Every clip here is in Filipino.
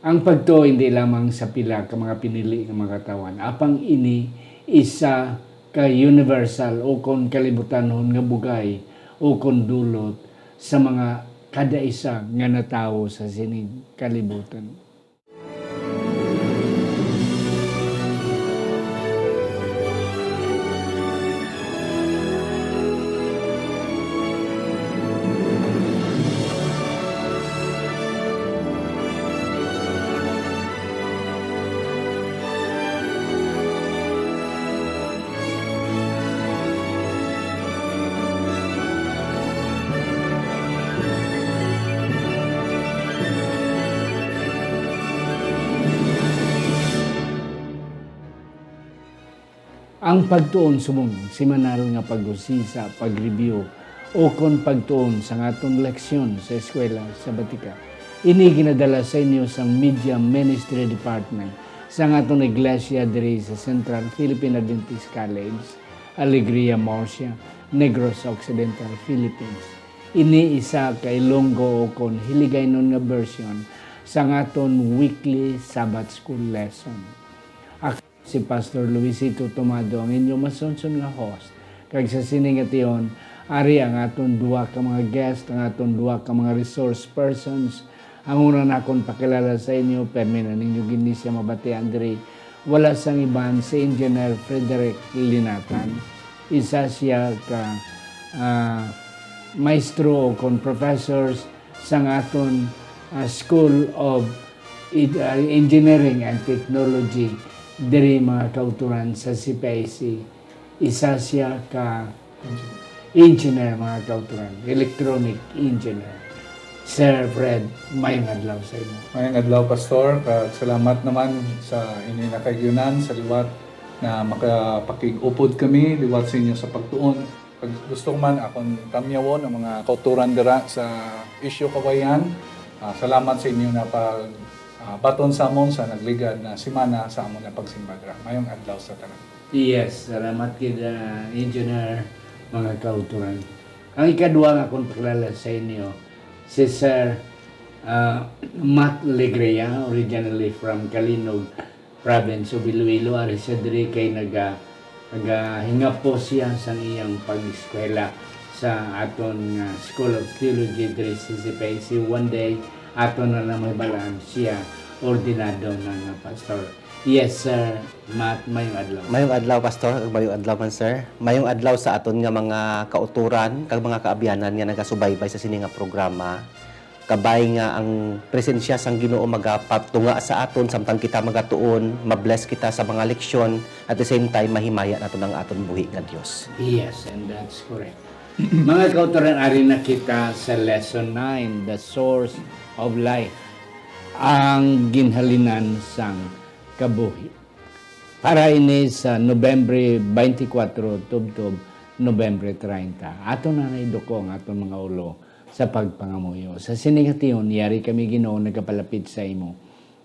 Ang pagtuo hindi lamang sa pila ka mga pinili nga mga katawan. Apang ini isa ka universal o kon kalibutanon nga bugay o kon dulot sa mga kada isa nga natawo sa sining kalibutan. Ang pagtuon sumong semanal nga pag-usisa, pag-review o kon pagtuon sa atong leksyon sa eskwela sa Batika. Ini ginadala sa inyo sa Media Ministry Department sa atong iglesia diri sa Central Philippine Adventist College, Alegria, Murcia, Negros Occidental, Philippines. Ini isa ka Ilonggo o kon Hiligaynon nga version sa aton weekly Sabbath School lesson. Si Pastor Luisito Tomado ang inyong masunsun nga host. Kag sa sining ation, ari ang aton duha ka mga guest, ang aton duha ka mga resource persons. Ang una na akong pakilala sa inyo, permina ninyo gini siya mabati Andre. Wala sang iban si Engineer Frederick Linatan. Isa siya ka maestro o kon professors sa aton School of Engineering and Technology diri mga kauturan sa CPIC. Isa siya ka engineer mga kauturan, electronic engineer. Sir Fred, mayong adlaw sa inyo. Mayong adlaw, Pastor. Salamat naman sa inyong nakagyunan sa liwat na makapakig-upod kami, liwat sa inyo sa pagtuon. Pag gusto man akong tamyawon ang mga kauturan dira sa issue kawayan. Salamat sa inyo na baton sa amon sa nagligad na simana sa amon na pagsimbagra. Mayong adlaw sa tanan. Yes, salamat kita, engineer, mga kauturan. Ang ikadua nga akong pakilala sa inyo, si Sir Matt Legrea, originally from Calinog, province of Iloilo. Ari siya diri kay nagahinga po siya sa iyang pag-eskwela sa aton School of Theology diri sa CPIC. One day, ato na may balaan siya ordinado ng pastor. Yes, Sir Matt, mayong adlaw. Mayong adlaw, Pastor. Mayong adlaw man, Sir. Mayong adlaw sa aton nga mga kauturan, kag mga kaabyanan nga nagasubaybay sa sini nga programa. Kabay nga ang presensya sang Ginoo magapatunga sa aton samtang kita magatuon, mabless kita sa mga leksyon, at the same time mahimaya naton ang aton buhi nga Dios. Yes, and that's correct. Mga kauturan, ari na kita sa lesson 9, the source of life, ang ginhalinan sang kabuhi. Para ini sa Nobyembre 24, tubtob, Nobyembre 30. Ato na naidukong aton mga ulo sa pagpangamuyo. Sa sinigation, yari kami Ginoo nagapalapit sa imo.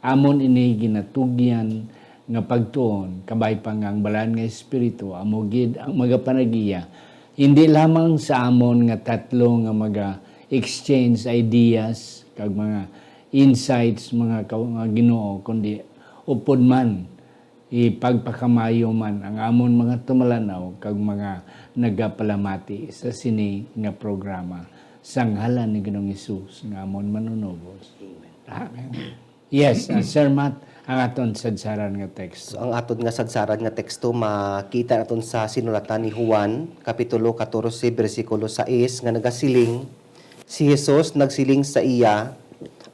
Amon ini ginatugyan nga pagtuon, kabay pangang balaan nga espiritu, amugid ang magapanagiya. Hindi lamang sa amon nga tatlo nga exchange ideas kag mga insights mga Ginoo, kundi upod man ipagpakamayo man ang amon mga tumalanaw kag mga nagapalamati sa sini nga programa sang ngalan ni Ginoong Hesus nga amon manunubos. Amen. Yes, Sir Matt, ang aton sadsaran nga teksto. So, ang aton nga sadsaran nga teksto makita naton sa sinulatan ni Juan kapitulo 14 bersikulo 6 nga nagasiling, si Jesus nagsiling sa iya,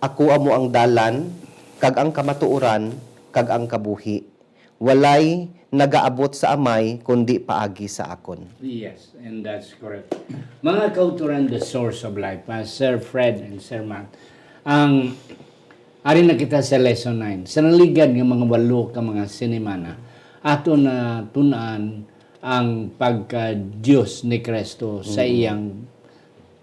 ako amo ang dalan kag ang kamatuoran kag ang kabuhi. Walay nagaabot sa amay kundi paagi sa akon. Yes, and that's correct. Mga kauturan, the source of life, Sir Fred and Sir Matt, ang ari na kita sa lesson 9. Sa naligad ng mga walo ka mga sinemana, ato na tunaan ang pagka-Diyos ni Kristo sa iyang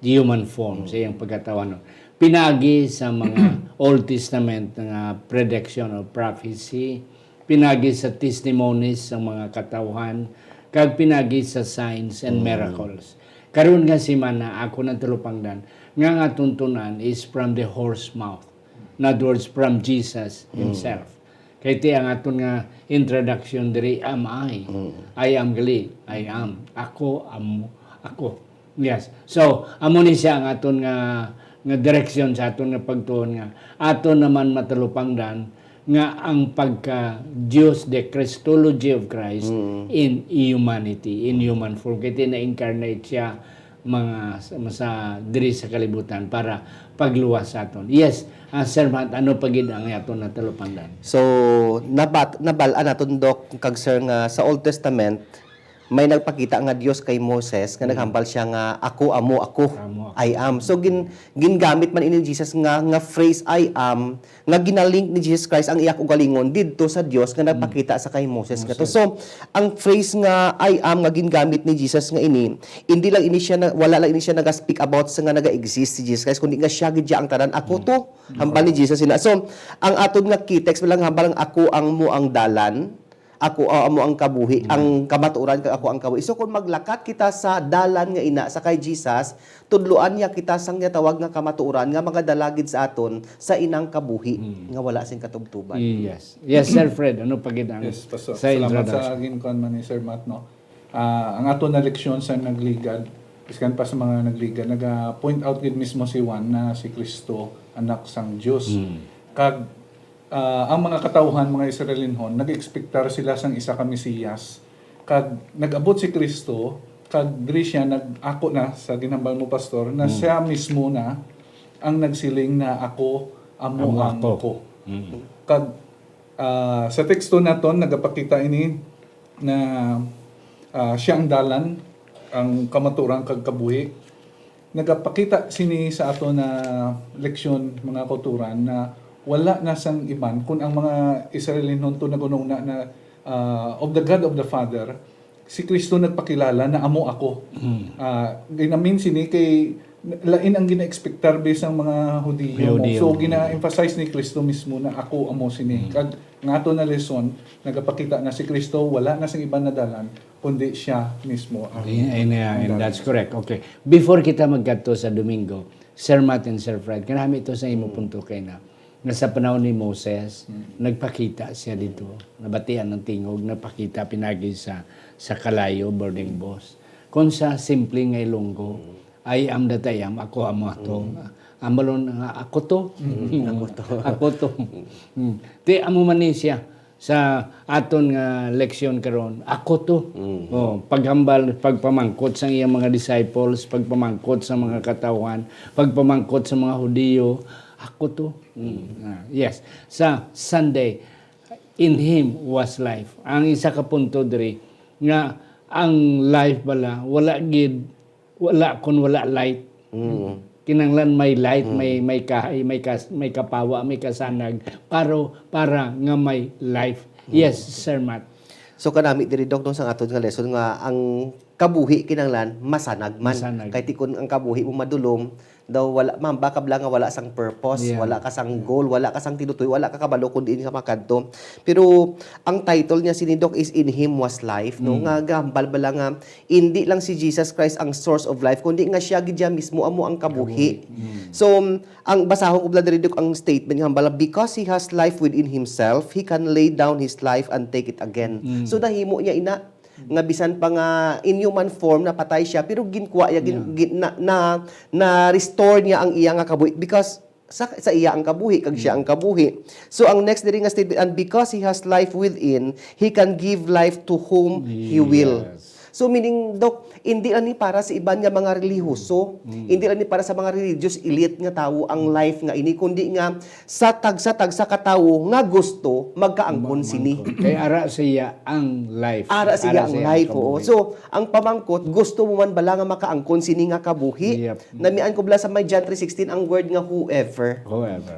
human form, sa iyang pagkatawan. Pinagi sa mga Old Testament nga prediction or prophecy, pinagi sa testimonies sa mga katawhan, kag pinagi sa signs and miracles. Karon nga si mana ako na tulupangdan nga tuntunan is from the horse mouth. in other words, from Jesus himself. Kaya ti ang aton nga introduction diri, am I am gali, I am. Ako, ako. Yes. So, amo ni siya ang aton nga direksyon sa aton nga pagtuon nga. Aton naman matalupangdan nga ang pagka Diyos, the Christology of Christ in humanity, in human form. Kaya na-incarnate siya sa diri sa kalibutan para pagluwas sa aton. Yes, Sir Matt, ano pagid ang aton natalupangdan? So, nabalaan naton Dok kag sir nga sa Old Testament may nagpakita nga Dios kay Moses nga naghambal siya nga ako amo ako I am. So gingamit man ini Jesus nga phrase I am nga ginalink ni Jesus Christ ang iyak ug galingon didto sa Dios nga nagpakita sa kay Moses nga to. So ang phrase nga I am nga gingamit ni Jesus nga ini hindi lang ini siya wala lang ini siya naga-speak about sa nga naga-exist si Jesus Christ kundi nga siya gid ang tanan ako to hambal ni Jesus ina. So ang aton nga key text lang hambal ang ako ang mo ang dalan ako amo ang kabuhi, ang kamatuoran kag ako ang kabuhi. So kung maglakat kita sa dalan nga ina sa kay Jesus, tudloan niya kita sang tawag nga kamatuoran nga magadalagid sa aton sa inang kabuhi nga wala sing katubtuban. Yes. Yes, Sir Fred, ano pagid ang Yes, Pastor. sa Salamat introduction? sa ginkuan man ni Sir Matt, no. Ang ato na leksyon sa nagligad, iskan pa sa mga nagligad, naga-point out gid mismo si Juan na si Kristo anak sang Dios. Kag ang mga katawhan, mga Israelinhon, nag-expectar sila sang isa ka Mesiyas. Kag nag-abot si Kristo, kag diri siya nag-ako na sa ginhambal mo pastor na siya mismo na ang nagsiling na ako amo ang ako. Kag sa teksto naton nagapakita ini na siya ang dalan, ang kamaturan kag kabuhi. Nagapakita sini sa ato na leksyon mga kauturan na wala na sang iban kung ang mga Israelinhon to nagunong na of the God of the Father, si Kristo nagpakilala na amo ako. Ginamin sini kay lain ang gina-expectar based ang mga Hudiyo. So gina-emphasize ni Kristo mismo na ako amo sini. Kag ngato na lesson nagapakita na si Kristo wala na sang iban na dalan kundi siya mismo ang And that's correct. Okay. Before kita magkadto sa Domingo, Sir Matt and Sir Fred, kanami ito sa imo punto kay na sa panahon ni Moses, nagpakita siya dito. Nabatian ng tingog, nagpakita pinagi sa kalayo, burning bush. Kung sa simple nga ilonggo, I am that I am, ako amo ato. Amalon nga ako to. Ako to. Ti amo man ni siya sa aton nga leksyon karon. Ako to. Paghambal, pagpamangkot sa iyang mga disciples, pagpamangkot sa mga katawan, pagpamangkot sa mga Hudiyo, ako to. Yes. Sa Sunday, in Him was life. Ang isa ka punto diri nga ang life bala wala gid wala kun wala light. Kinanglan may light, may kahay, may kapawa, may kasanag para nga may life. Yes, Sir Matt. So kanami diri Dok sa aton nga lesson nga ang kabuhi kinanglan masanag man. Kay tikon ang kabuhi mo madulom daw wala mambakab lang nga wala sang purpose, wala ka sang goal, wala ka sang tinutoy, wala ka kabalo kundi ka makadto. Pero ang title niya si Doc is In Him Was Life, no nga gambal bala nga hindi lang si Jesus Christ ang source of life kundi nga siya gid mismo amo ang kabuhi. So ang basahon ubla diri Doc ang statement nga bala because he has life within himself, he can lay down his life and take it again. So nahimo niya ina nga bisan pa nga in human form na patay siya pero ginkuha niya na restore niya ang iya nga kabuhi because sa iya ang kabuhi kag siya ang kabuhi. So ang next diri nga statement, and because he has life within, he can give life to whom he will. So meaning Doc, hindi lang ni para sa iban nga mga relihiyoso, hindi lang ni para sa mga religious elite nga tawo ang life nga ini kundi nga sa tagsa ka tawo nga gusto magkaangkon sini. Kay ara siya ang life. Ara siya ang life oo. So ang pamangkot gusto mo man bala nga makaangkon sini nga kabuhi. Namian ko bala sa may John 3:16 ang word nga whoever.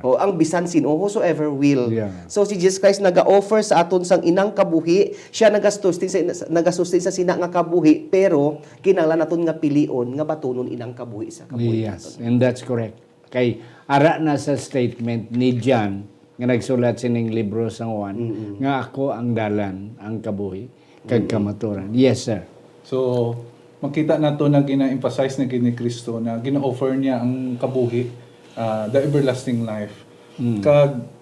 O ang bisan sino whosoever will. So si Jesus Christ naga-offer sa aton sang inang kabuhi, siya nagasustain sa sina nga kabuhi pero kinahanglan naton nga pilion nga batunon inang kabuhi sa kabuhi. Yes, and that's correct. Kay ara na sa statement ni John nga nagsulat sining libro sa Juan nga ako ang dalan, ang kabuhi kag kamaturan. Yes, sir. So makita nato na gina-emphasize na gini Kristo na gina-offer niya ang kabuhi, the everlasting life. Kag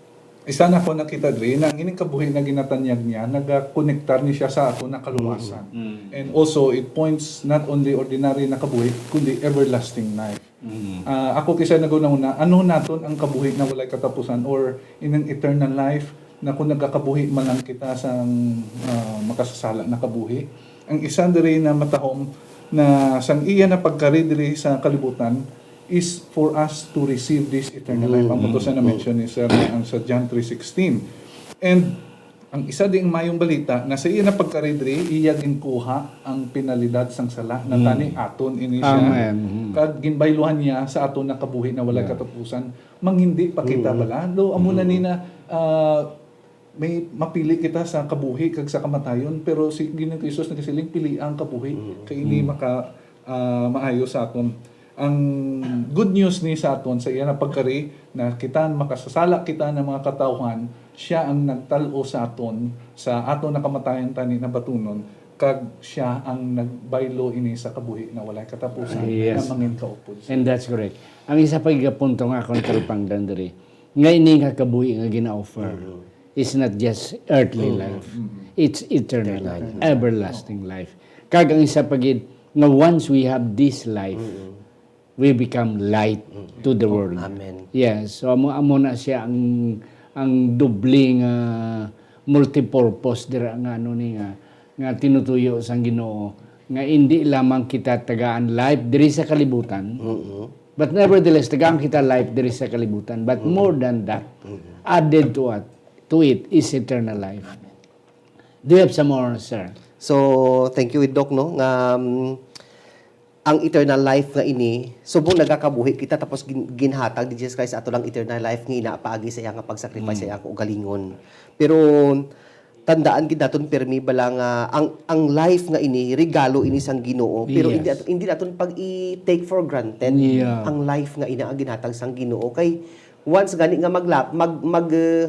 isa na ko nakita diri na ang ining kabuhi na ginatanyag niya nagakonektar ni siya sa ato na kaluwasan. And also it points not only ordinary na kabuhi kundi everlasting life. Ako kisa naguna-una, ano naton ang kabuhi na walay katapusan or inang eternal life na kung nagakabuhi man lang kita sa makasasala na kabuhi. Ang isa diri na matahom na sang iya na pagkari diri sa kalibutan is for us to receive this eternal life. Ang puto sa na-mention ni Sir ang sa John 3:16. And ang isa ding mayong balita na sa iya na pagkaridri, iya ginkuha ang penalidad sang sala na tani aton ini siya. Amen. Kag ginbayluhan niya sa aton na kabuhi na wala katapusan, manghindi pa kita bala. Do amo na ni na may mapili kita sa kabuhi kag sa kamatayon, pero si Ginoong Hesus nagasiling pili ang kabuhi kay ini maka maayo sa aton. Ang good news ni sa aton sa iya na pagkari na kita makasasala kita ng mga katawhan, siya ang nagtalo sa aton sa aton na kamatayan tani na batunon, kag siya ang nagbaylo ini sa kabuhi na walay katapusan Yes. na mangin kaupod. And that's correct. Ang isa pa punto nga akong kalupangdan diri. Nga ini nga kabuhi nga gina-offer is not just earthly life. It's eternal life, everlasting life. Kag ang isa pa gid nga once we have this life, we become light to the world. Amen. Yes, so amo na siya ang dubling multipurpose dira nga ano ni nga tinutuyo sang Ginoo nga hindi lamang kita tagaan life diri sa kalibutan. But nevertheless tagaan kita life diri sa kalibutan, but more than that, added to it is eternal life. Do you have some more, sir? So, thank you, Doc, no? Nga, ang eternal life nga ini, subong nagakabuhi kita tapos ginhatag ni Jesus Christ ato lang eternal life nga inapaagi sa iya nga pagsacrifice sa iya nga ugalingon. Pero tandaan gid naton permi bala nga ang life nga ini regalo ini sang Ginoo, pero Yes. hindi naton pag i-take for granted Yeah. ang life nga ina ang ginhatag sang Ginoo kay once gani nga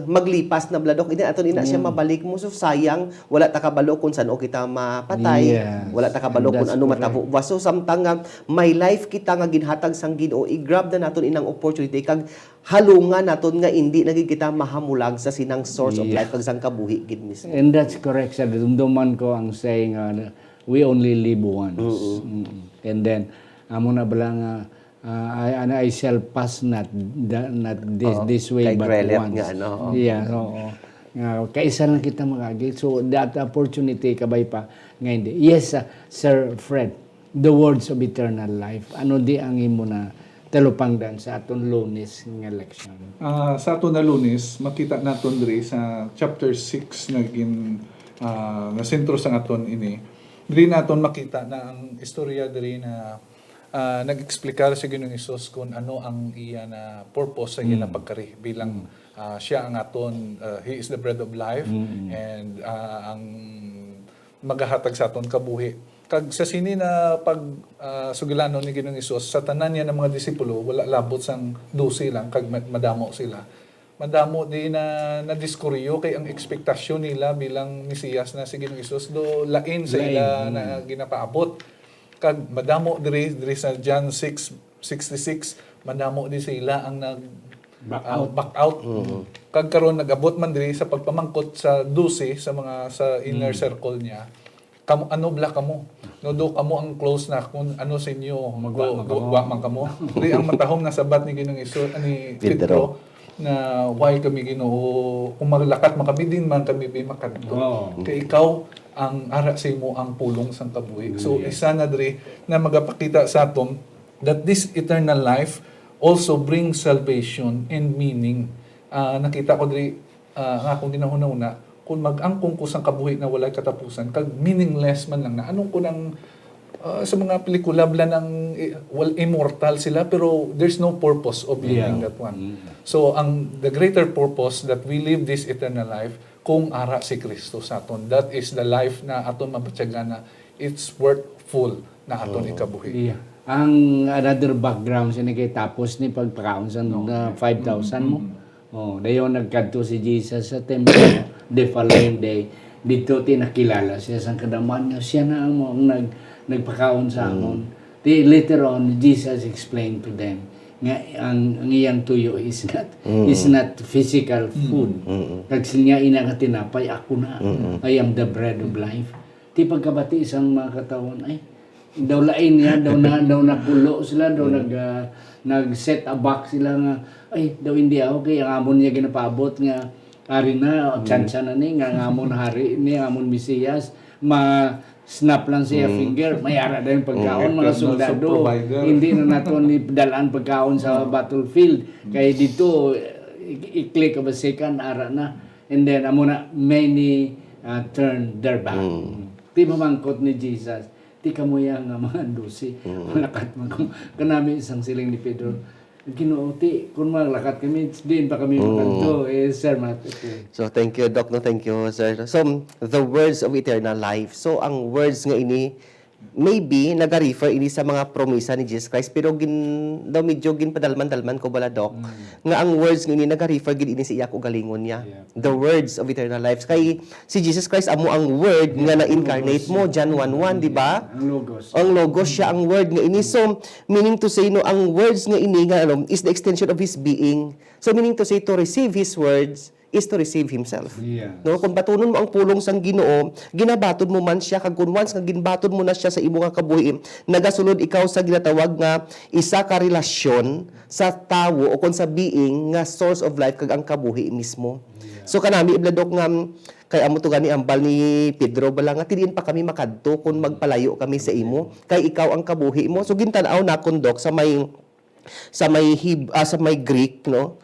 maglipas na bladok ini aton ina siya mabalik mo, so sayang wala ta kabalo kung saan o kita mapatay, Yes. wala ta kabalo kung That's ano correct. matabo. So samtang nga may life kita nga ginhatag sang Ginoo, i-grab na naton inang opportunity kag halungan naton nga hindi naging kita mahamulag sa sinang source of life kag sang kabuhi gid mismo. And that's correct, sir. Dumduman ko ang saying, we only live once. And then, amo na bala nga, I shall pass not this way, Kay but Grelep once. nga, ano, oo. Yeah, oo. Kaisa lang kita magagit. So, that opportunity, kabay pa, nga hindi. Yes, Sir Fred, the words of eternal life, ano di ang imo na talupangdan sa aton Lunes ng election? Sa aton na Lunes, makita naton diri sa chapter 6 na sentro sa aton ini. Diri naton makita na ang istorya diri na nag-explikar si Ginoong Hesus kung ano ang iya na purpose sa iya na pagkari bilang siya ang aton he is the bread of life and ang magahatag sa aton kabuhi. Kag sa sini na pag sugilanon ni Ginoong Hesus sa tanan niya ng mga disipulo wala labot sang 12 lang kag madamo sila. Madamo di na diskuryo kay ang ekspektasyon nila bilang Mesiyas na si Ginoong Hesus do lain sa ila na ginapaabot. Kag madamo diri sa John 6:66 madamo di sila ang back out. Kag karon nag-abot man diri sa pagpamangkot sa 12 sa mga sa inner circle niya. Kamo ano bla kamo? No do kamo ang close na kung ano sa inyo magwa man kamo. Diri ang matahom na sabat ni Ginoong Hesus ni Pedro na why kami Ginoo kung maglakat man kami din man kami makadto. Kay ikaw ang ara sa imo ang pulong sang kabuhi. So isa na diri na magapakita sa aton that this eternal life also brings salvation and meaning. Nakita ko diri nga akong ginahuna-una kung mag-angkong ko sang kabuhi na walay katapusan kag meaningless man lang na anong ko nang sa mga pelikula bla ng immortal sila pero there's no purpose of living that one. So the greater purpose that we live this eternal life kung ara si Kristo sa aton. That is the life na aton mabatyagan na it's worthful na aton ikabuhi. Yeah. Ang another background siya tapos ni pagpakaon sa 5,000 mo. Oh, dayon nagkadto si Jesus sa templo the following day. Dito tinakilala siya sa kadaman niya. Siya na ang nagpakaon sa amon. Later on, Jesus explained to them, nga ang iyang tuyo is not physical food. Kag sinya ina nga tinapay, ako na. I am the bread of life. Ti pagkabati isang mga katawan, ay daw lain niya, daw napulo sila, daw nag-set a box sila nga, ay daw hindi ako kay ang amon niya ginapaabot nga hari na, tsansa na ni, nga amon hari ni, amon Mesiyas, snap lang siya finger, may ara na yung pagkaon, mga soldado. Hindi na nato ni dalaan pagkaon sa battlefield. Kaya dito, i-click of a second, ara na. And then, amo na, many turn their back. Di mamangkot ni Jesus. Di kamuya nga mga dusi. Malakat mo. Kanami isang siling ni Pedro. Ginuuti, kung malakat kami, din pa kami makanto. Sir Matt. So, thank you, Doc. No, thank you, sir. So, the words of eternal life. So, ang words nga ini, maybe, nag-refer ini sa mga promisa ni Jesus Christ, pero daw medyo ginpadalman-dalman ko bala, Doc, nga ang words nga ini, nag-refer gin ini sa iya ko galingon niya. The words of eternal life. Kay si Jesus Christ, amo ang word nga na-incarnate mo, John 1:1, di ba? Ang logos. Ang logos siya, ang word nga ini. So, meaning to say, no, ang words nga ini, nga, is the extension of His being. So, meaning to say, to receive His words, is to receive Himself. Yeah. No, kung batunon mo ang pulong sang Ginoo, ginabatod mo man siya kag kun once nga ginbatod mo na siya sa imo nga kabuhi, nagasulod ikaw sa ginatawag nga isa ka relasyon sa tawo o kon sa being nga source of life kag ang kabuhi mismo. Yeah. So kanami ibladok nga kay amo to gani ambal ni Pedro bala nga tidin pa kami makadto kun magpalayo kami sa imo kay ikaw ang kabuhi mo. So gintan-aw na kondok sa may Greek, no,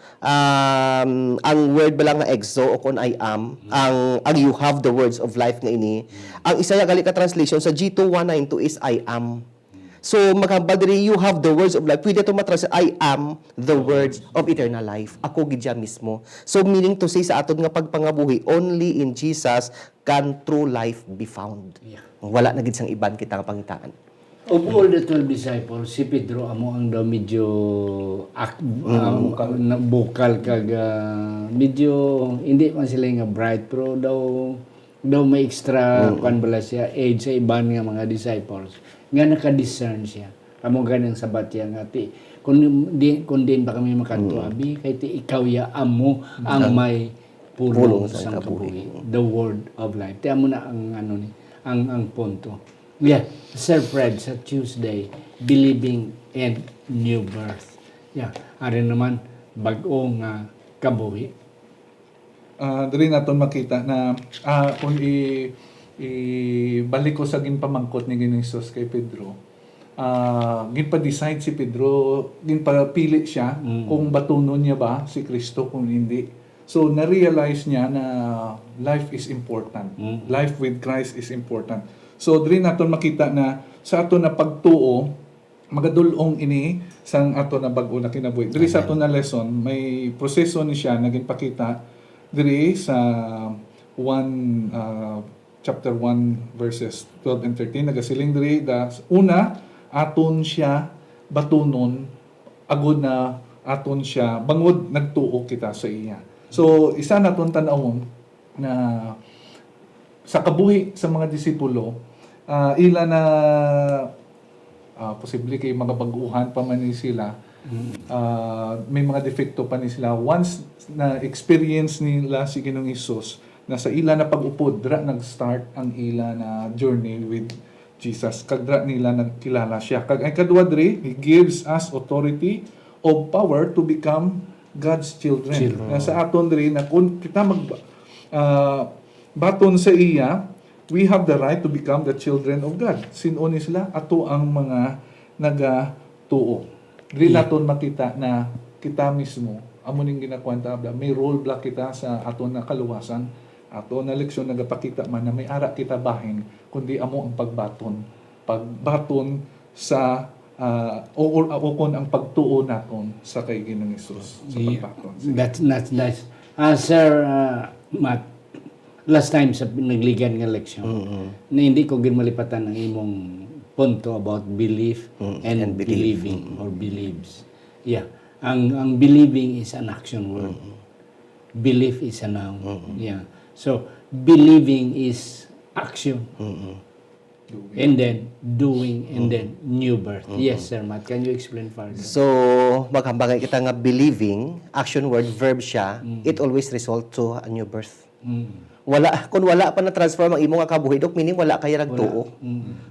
ang word ba lang nga exo o kon I am, ang you have the words of life nga ini, ang Isaya gali ka translation sa G2192 is I am. So magambal diri you have the words of life, pwede to matranslate I am the words of eternal life, ako gid siya mismo. So meaning to say sa aton nga pagpangabuhi, only in Jesus can true life be found. Wala na gid sang iban kita nga pangitaan. Of all the 12 disciples, si Pedro amo ang daw medyo bukal kag medyo hindi man sila nga bright pero daw may extra kan bala siya age sa iban nga mga disciples nga naka-discern siya. Amo ganang sabat ya nga ti kun din ba kami makanto abi kay ti ikaw ya amo ang may pulong sa kabuhi, the word of life. Ti amo na ang ano ni ang punto. Yeah, Sir Fred, sa Tuesday, believing in new birth. Yeah, ari naman, bag-o nga kabuhi. Diri naton makita na kung balik ko sa ginpamangkot ni Ginisus kay Pedro, ginpa-decide si Pedro, ginpapili siya kung batunon niya ba si Kristo kung hindi. So, na-realize niya na life is important. Life with Christ is important. So, diri naton makita na sa ato na pagtuo, magadulong ini sang ato na bag-o na kinabuhi. Diri sa ato na lesson, may proseso ni siya na ginpakita diri sa chapter 1 verses 12 and 13 nagasiling diri una aton siya batunon agud na aton siya bangod nagtuo kita sa iya. So, isa naton tan-awon na sa kabuhi sa mga disipulo, ila na posible kay mga baguhan pa man ni sila, may mga defekto pa ni sila. Once na experience nila si Ginoong Hesus, na sa ila na pag-upod, dra nag-start ang ila na journey with Jesus. Kag dra nila nagkilala siya. Kag ay kadua diri, He gives us authority of power to become God's children. Na sa aton diri na kung kita baton sa iya, we have the right to become the children of God. Sino ni sila? Ato ang mga nagatuo. Dili naton makita na kita mismo, amo ning ginakwanta abda, may role block kita sa ato na kaluwasan, ato na leksyon nagapakita man na may ara kita bahin, kundi amo ang pagbaton sa o kon ang pagtuo naton sa kay Ginoong Hesus sa pagbaton. That's nice. Sir Matt, last time sa nagligan nga leksyon, na hindi ko ginmalipatan ang imong punto about belief and believing or believes. Yeah. Ang believing is an action word. Belief is a noun. Yeah. So, believing is action. and then doing, and then new birth. Yes, Sir Matt. Can you explain further? So, maghambangay kita nga believing, action word, verb siya, it always result to a new birth. Kung wala pa na transform ang imo nga kabuhi, dok, meaning wala kaya nagtuo.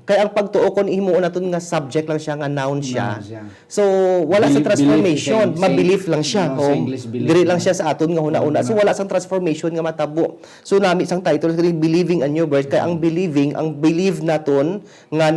Kaya ang pagtuo, kung imo naton nga subject lang siya, nga noun siya. So, wala sa transformation, mabelief lang siya. No, sa English, belief Diri lang siya sa aton nga huna-una. So, wala sang transformation nga matabo. So, nami sang title, believing a new birth. Kaya ang believe naton nga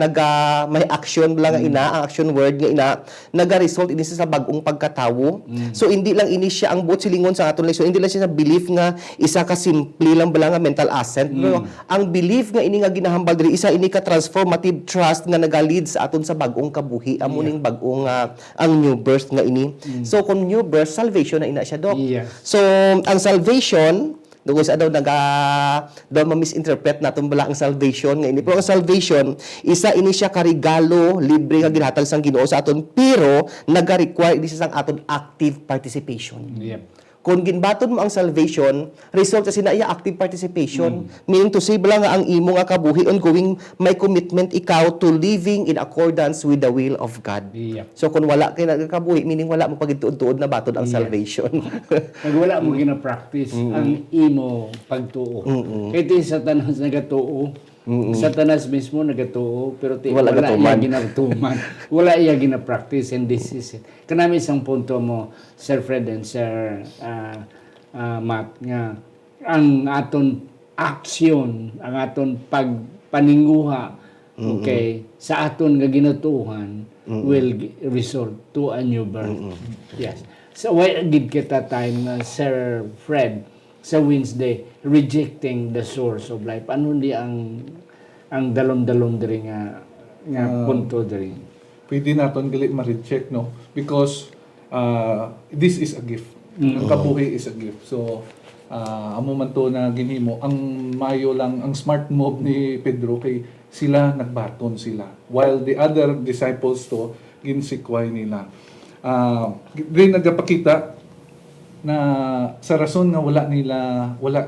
may action lang nga ina, ang action word nga ina, naga-result ini sa bagong pagkatawo. So, hindi lang ini siya ang buot silingon sa aton lesson. Hindi lang siya sa belief nga isa ka simple lang bala nga mental assent. Pero ang belief nga ini nga ginahambal diri isa ini ka transformative trust nga naga-lead sa aton sa bagong kabuhi amuning bagong ang new birth nga ini. So kung new birth, salvation na ina siya, Dok. Yes. So ang salvation doon sa daw ma-misinterpret naton bala ang salvation nga ini. Pero ang salvation isa ini siya ka regalo libre nga ginhatag sang Ginoo sa aton, pero naga-require ini sa sang aton active participation. Yep. Kung ginbaton mo ang salvation, result sa sinaya active participation. Meaning to say, bala nga ang imo nga kabuhi ongoing, may commitment ikaw to living in accordance with the will of God. Yep. So kung wala kayo nagkabuhi, meaning wala mo pagituod-tuod na baton ang salvation. Pag wala mo gina-practice ang imo pagtuo. Kaya ito yung Satanas nagatuo. Satanas mismo nagatuo, pero Wala wala gatuman. iya ginatuman. Wala iya gina-practice, and this is it. Kanami isang punto mo, Sir Fred and Sir Matt, nga ang aton action, ang aton pagpaninguha, okay, sa aton nga ginatuhan will result to a new birth. Yes. So why gid kita time na Sir Fred sa Wednesday rejecting the source of life? Ano di ang dalon-dalon diri nga punto diri? Pwede naton gali ma-reject, no? Because this is a gift. Ang kabuhi is a gift. So, amo man to na ginhimo, ang mayo lang, ang smart move ni Pedro kay sila nagbaton sila. While the other disciples to, ginsikway nila. Di nagapakita na sa rason nga wala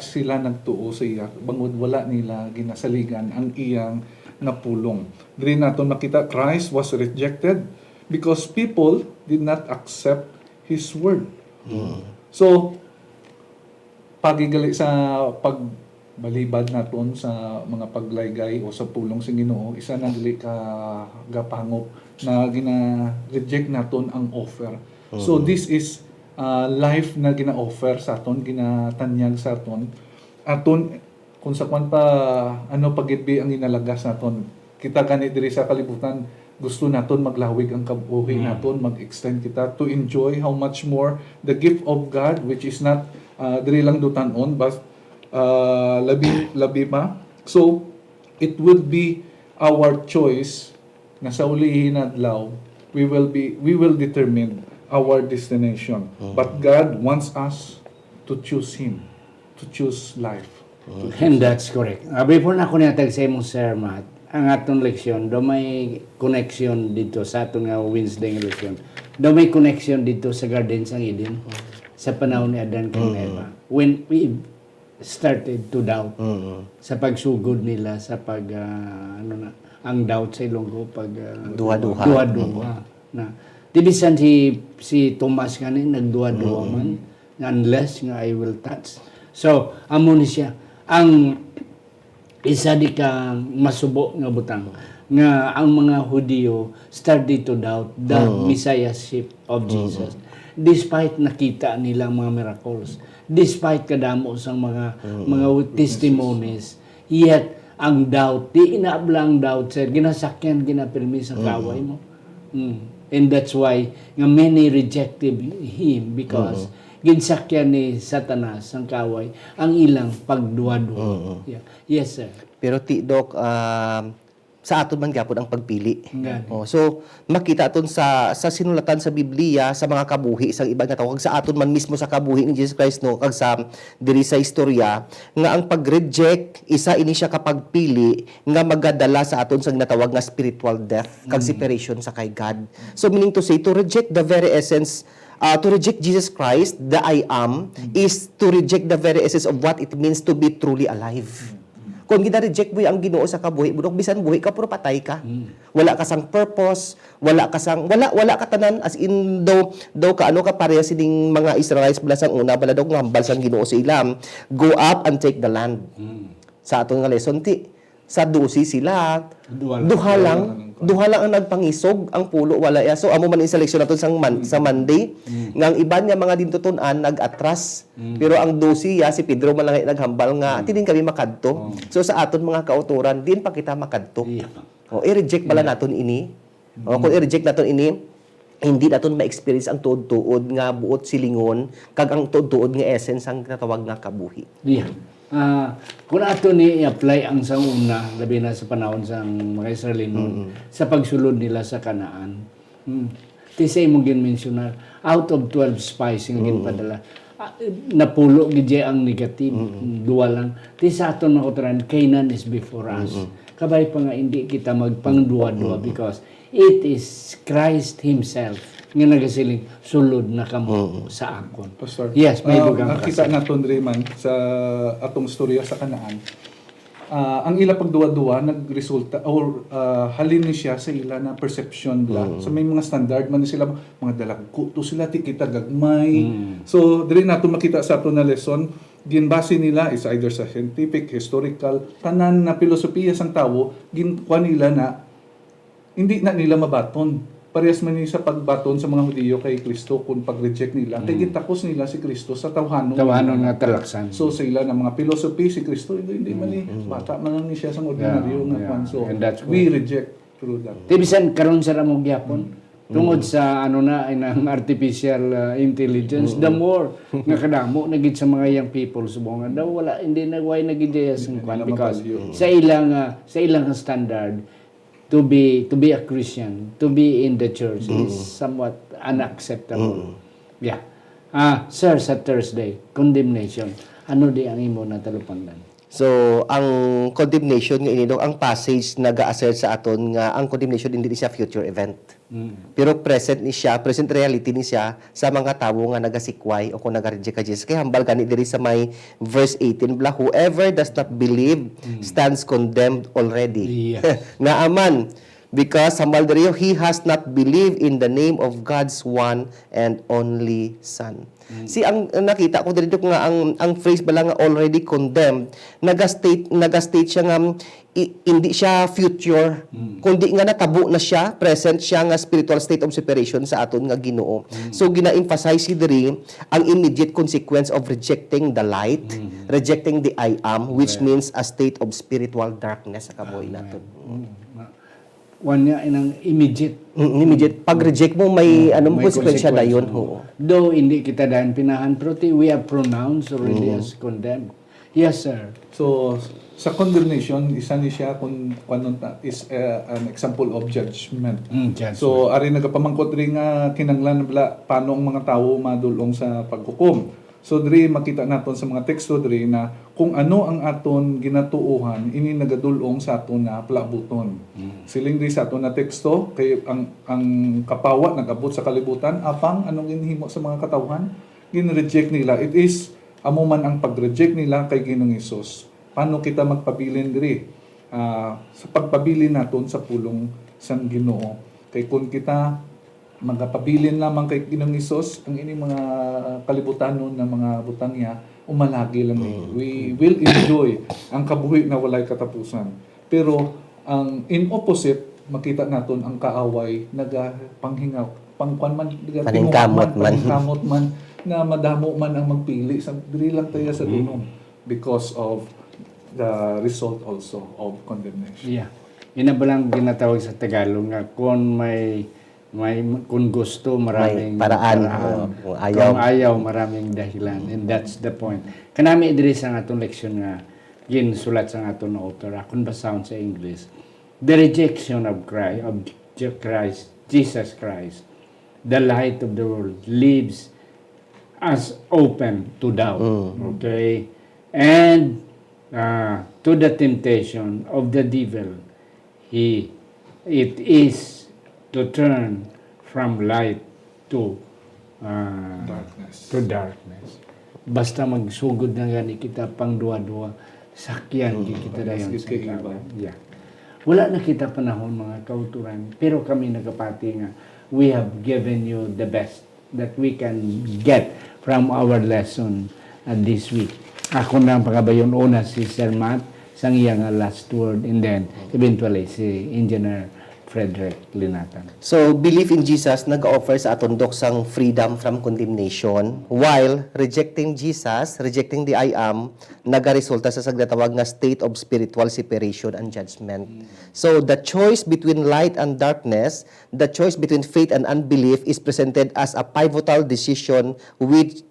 sila nagtuo sa iya, bangod wala nila ginasaligan ang iyang napulong. Diri naton makita Christ was rejected because people did not accept His word. So pagigali sa pagbalibad naton sa mga paglaygay o sa pulong sa Ginoo, isa na dili ka gapangop na gina-reject naton ang offer. So this is life na gina-offer sa aton, ginatanyag sa aton. Aton, kung sa kwan pa, pagitbi ang inalagas naton. Kita gani diri sa kalibutan, gusto naton maglawig ang kabuhi naton, mag-extend kita to enjoy how much more the gift of God, which is not diri lang dutanon, but labi pa. So, it will be our choice na sa ulihin adlaw, we will determine our destination. But God wants us to choose Him, to choose life. And that's correct. Before na ako natag sa imong Sir Matt, ang atong leksyon, do may connection dito sa atong nga Wednesday nga leksyon. Do may connection dito sa Garden sang Eden sa panahon ni Adan kang Eva. When we started to doubt sa pagsugod nila sa ang doubt sa ilonggo pag duwa-duha na dibisan si Thomas kanin nagduwa-duwa man unless nga I will touch. So amo ni siya ang isa di ka masubo nga butang nga ang mga Hudyo started to doubt the messiahship of Jesus despite nakita nila mga miracles, despite kadamo sang mga testimonies, yet ang doubt di inaablang doubt sir ginasakyan ginapirmi sa kaway mo. And that's why nga many rejected him because ginsakyan ni Satanas ang kaway ang ilang pagduwa-duwa. Yeah. Yes, sir. Pero Dok, sa aton man gyapon ang pagpili. Nga. So makita aton sa sinulatan sa Biblia sa mga kabuhi sa iba nga tawag sa aton man mismo sa kabuhi ni Jesus Christ no kag sa diri sa istorya nga ang pag-reject isa ini siya kapag pili nga magadala sa aton sa natawag nga spiritual death kag separation sa kay God. So meaning to say to reject the very essence to reject Jesus Christ, the I am, is to reject the very essence of what it means to be truly alive. Kung gina-reject mo ang Ginoo sa kabuhi mo, bisan buhi ka puro patay ka. Wala ka sang purpose, wala ka tanan as in daw ka ano ka pareha sining mga Israelites bala sang una bala daw ngambal sang Ginoo sa ilam. Go up and take the land. Sa aton nga lesson sa dusi sila duha lang ang nagpangisog ang pulo wala ya. So amo man yung seleksyon naton sa Monday nga ang iban niya mga dintuton-an nag-atras pero ang dusi ya si Pedro man lang naghambal nga tidin kami makadto. So sa aton mga kauturan din pa kita makadto. O i-reject pala naton ini. O kung i-reject naton ini hindi naton ma-experience ang tuod-tuod nga buot silingon kag ang tuod-tuod nga essence ang natawag nga kabuhi. Kung ato ni i-apply ang sang una, labi na sa panahon sang mga Israelino, sa pagsulod nila sa Kanaan, tisay mong ginmensionar, out of 12 spies nga ginpadala, napulo gidya ang negative, duwa lang. Ti sa aton mga kuturan, Canaan is before us. Kabay pa nga hindi kita magpangduwa-duwa because it is Christ Himself nga nagasiling sulod na kamo sa akon. Pastor, Yes, may dugang nakita naton Raymond sa atong storya sa Kanaan. Ang ila pagduwa-duwa nagresulta or halin ni siya sa ila na perception la. So may mga standard man sila mga dalagko to sila ti kita gagmay. So diri nato makita sa ato na lesson ginbase nila is either sa scientific, historical, tanan na filosofiya sang tawo ginkuha nila na hindi na nila mabaton. Parehas man ni sa pagbaton sa mga Hudiyo kay Kristo kung pag-reject nila. Kay gitakos nila si Kristo sa tawhanon. Tawhanon nga talaksan. So sa ila ng mga philosophy si Kristo hindi man ni bata man lang ni siya sang ordinaryo nga kwan. So And that's we reject through that. Tibisan karon sa ramong gyapon. Tungod sa ano na inang artificial intelligence, the more nga kadamo na gid sa mga young people subong daw wala hindi na why na gid ang kwan because sa ilang standard to be a Christian, to be in the church is somewhat unacceptable. Yeah. Sir, sa Thursday, condemnation. Ano di ang imo na talupangdan? So, ang condemnation nga inidong ang passage nag-assert sa aton nga ang condemnation hindi siya future event. Pero present reality ni siya sa mga tawo nga nagasikway o kung nag-reject ka Jesus. Kaya hambal gani diri sa may verse 18 bla whoever does not believe stands condemned already. Yeah. Nga aman because hambal diri he has not believed in the name of God's one and only Son. Si ang nakita ko dito nga ang phrase bala nga already condemned naga-state siya nga hindi siya future kundi nga natabo na siya present siya nga spiritual state of separation sa aton nga Ginoo. So gina-emphasize si diri ang immediate consequence of rejecting the light, rejecting the I am which means a state of spiritual darkness sa kabuhi naton. One niya inang Immediate pag-reject mo may anong konsekwensya na yun. Though hindi kita dahil pinahan pero we are pronounced already as condemned. Yes, sir. So sa condemnation isa ni siya kung is an example of judgment. So ari nagapamangkot rin nga kinanglan bala paano ang mga tawo madulong sa paghukom. So diri makita naton sa mga teksto diri na kung ano ang aton ginatuohan ini nagadulong sa aton na palabuton. Siling diri sa aton na teksto kay ang kapawa nagabot sa kalibutan apang anong ginhimo sa mga katawhan gin-reject nila. It is amo man ang pag-reject nila kay Ginoong Hesus. Paano kita magpabilin diri sa pagpabilin naton sa pulong sang Ginoo. Kay kung kita magapabilin lamang kay Ginoong Hesus ang ini mga kalibutanon na mga butang niya umalagi lang we will enjoy ang kabuhi na walay katapusan pero ang in opposite makita naton ang kaaway nagapanghingaw pangkuan man paningkamot man na madamo man ang magpili sa diri lang tayo sa dunom because of the result also of condemnation. Yeah. Ina ba lang ginatawag sa Tagalog nga kung kung gusto maraming paraan. Kung ayaw maraming dahilan. And that's the point. Kanami diri sa atong leksyon nga ginsulat sa atong author. Akong basahon sa English. The rejection of Christ, Jesus Christ, the light of the world, leaves us open to doubt. Okay? And to the temptation of the devil, it is to turn from light to darkness. Basta magsugod na gani kita pang duwa-duwa sakyan kita dayon Yes, sa kay ikaw. iba. Yeah. Wala na kita panahon mga kauturan, pero kami nagapati nga, we have given you the best that we can get from our lesson this week. Ako na ang pagkabayon una si Sir Matt, sang iyang last word, and then eventually si Engineer Frederick Linatan. So, belief in Jesus nag-offer sa aton doksang freedom from condemnation, while rejecting Jesus, rejecting the I am, nagaresulta sa sagdatawag nga state of spiritual separation and judgment. So, the choice between light and darkness, the choice between faith and unbelief is presented as a pivotal decision with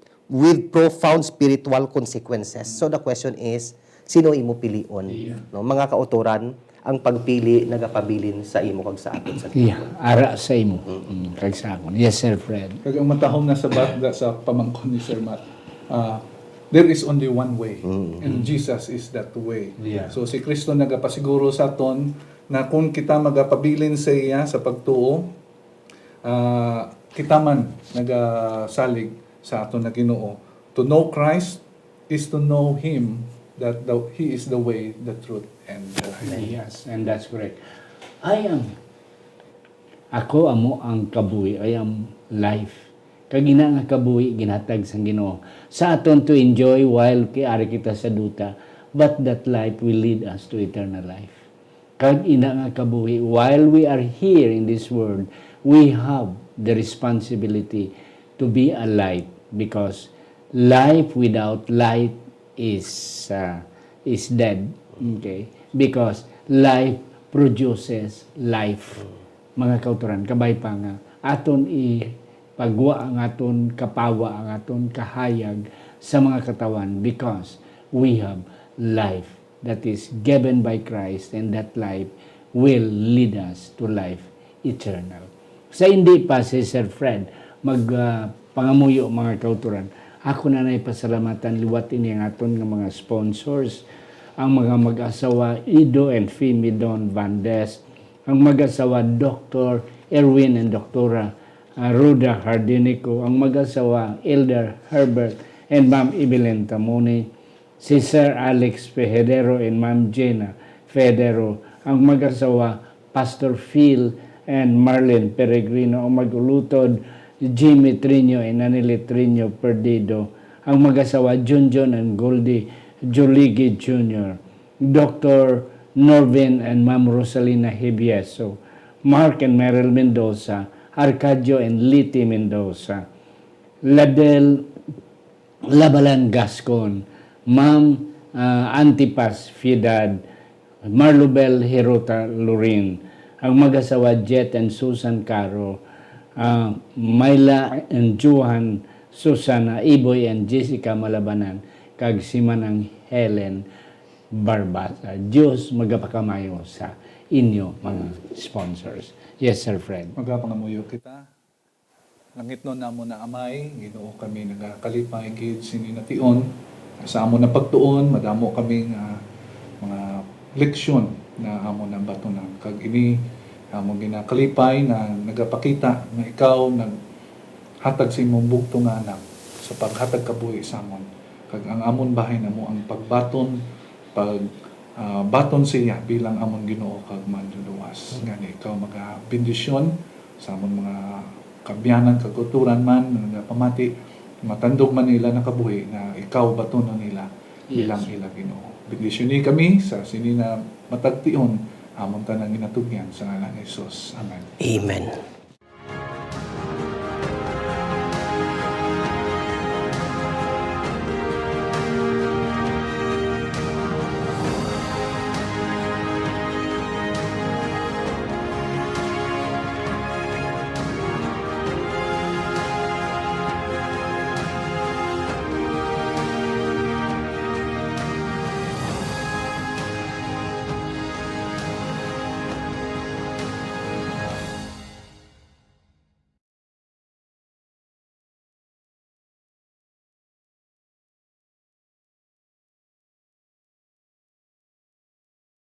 profound spiritual consequences. So, the question is, sino imo pilion? No, mga kautoran, ang pagpili nagapabilin sa imo kag sa aton sa Yeah, ara sa imo. Kag sa akon. Yes, Sir Fred. Kag ang matahong na sa batda sa pamangkon ni Sir Matt, there is only one way, and Jesus is that way. Yeah. So si Kristo nagapasiguro sa aton na kung kita magapabilin sa iya sa pagtuo, kita man nagasalig sa aton na Ginoo. To know Christ is to know Him, that He is the way, the truth, and the life. Yes, and that's correct. Ako amo ang kabuhi, I am life. Kag ina nga kabuhi ginhatag sang Ginoo sa aton to enjoy while kiari kita sa duta, but that life will lead us to eternal life. Kag ina nga kabuhi, while we are here in this world, we have the responsibility to be a light, because life without light is dead. Okay? Because life produces life. Mga kauturan, kabay pa nga, aton pagwa ang aton kapawa, ang aton kahayag sa mga katawan, because we have life that is given by Christ, and that life will lead us to life eternal. Sa hindi pa si Sir Fred pangamuyo mga kauturan, ako na pasalamatan liwat ini ang aton nga mga sponsors, ang mga mag-asawa Ido and Fimi Don Vandes, ang mag-asawa Dr. Erwin and Dr. Ruda Hardinico, ang mag-asawa Elder Herbert and Ma'am Evelyn Tamoni, si Sir Alex Federo and Ma'am Jenna Federo, ang mag-asawa Pastor Phil and Marlene Peregrino, ang mag-ulutod Jimmy Trino and Anile Trino Perdido, ang mag-asawa Junjun and Goldie Joligi Jr., Dr. Norvin and Ma'am Rosalina Hibieso, Mark and Meryl Mendoza, Arcadio and Liti Mendoza, Ladel Labalan Gascon, Ma'am Antipas Fiedad, Marlubel Hirota Lorin, ang mag-asawa Jet and Susan Caro, Myla and Johan Susana Iboy and Jessica Malabanan, kag si Manang Helen Barbasa. Diyos magapakamayo sa inyo mga sponsors. Yes, Sir Fred. Magapangamuyo kita. Langit no namo na amay, Ginoo kami nagakalipay gid sini nation. Sa amo na pagtuon, madamo kaming mga leksyon na amo na batunan. Kag ini amo ginakalipay na nagapakita na ikaw naghatag sa imong bugtong nga anak sa paghatag kabuhi sa amon. Kag ang amon bahay namo ang pagbaton, baton siya bilang amon Ginoo kag manluluwas. Ngani ikaw magabendisyon sa amon mga kabyanan, kaguturan man nga pamati, matandog man nila na kabuhi na ikaw batonon nila bilang ila Ginoo. Bendisyon kami sa sini na matagtion amon tanang ginatugyan sa ngalan ni Jesus. Amen. Amen.